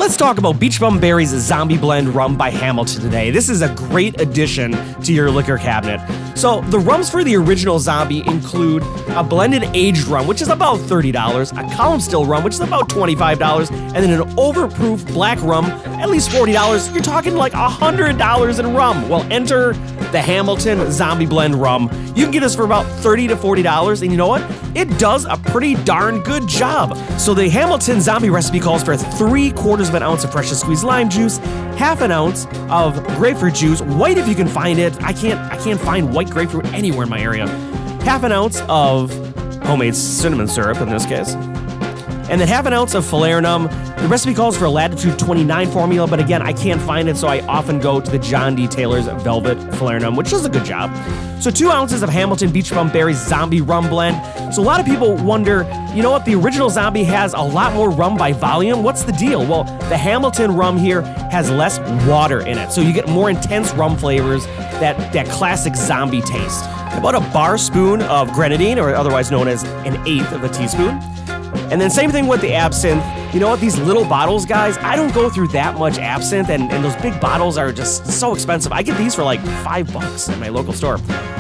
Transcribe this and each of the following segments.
Let's talk about Beachbum Berry's Zombie Blend Rum by Hamiliton today. This is a great addition to your liquor cabinet. So the rums for the original Zombie include a blended aged rum, which is about $30, a column still rum, which is about $25, and then an overproof black rum, at least $40. You're talking like $100 in rum. Well, enter the Hamiliton Zombie Blend Rum. You can get this for about $30 to $40, and you know what? It does a pretty darn good job. So the Hamiliton Zombie recipe calls for 3/4 of an ounce of freshly squeezed lime juice, half an ounce of grapefruit juice, white if you can find it. I can't find white grapefruit anywhere in my area. Half an ounce of homemade cinnamon syrup in this case, and then half an ounce of Falernum. The recipe calls for a Latitude 29 formula, but again, I can't find it, so I often go to the John D. Taylor's Velvet Falernum, which does a good job. So 2 ounces of Hamiliton Beachbum Berry Zombie Rum Blend. So a lot of people wonder, you know what, the original Zombie has a lot more rum by volume. What's the deal? Well, the Hamiliton rum here has less water in it, so you get more intense rum flavors, that classic Zombie taste. About a bar spoon of grenadine, or otherwise known as an 1/8 of a teaspoon. And then same thing with the absinthe. You know what, these little bottles, guys, I don't go through that much absinthe, and those big bottles are just so expensive. I get these for like $5 at my local store.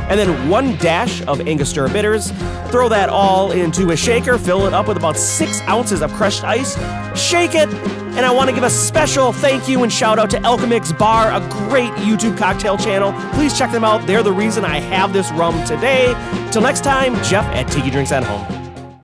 And then 1 dash of Angostura bitters. Throw that all into a shaker, fill it up with about 6 ounces of crushed ice, shake it, and I want to give a special thank you and shout out to Alchemix Bar, a great YouTube cocktail channel. Please check them out. They're the reason I have this rum today. Till next time, Jeff at Tiki Drinks at Home.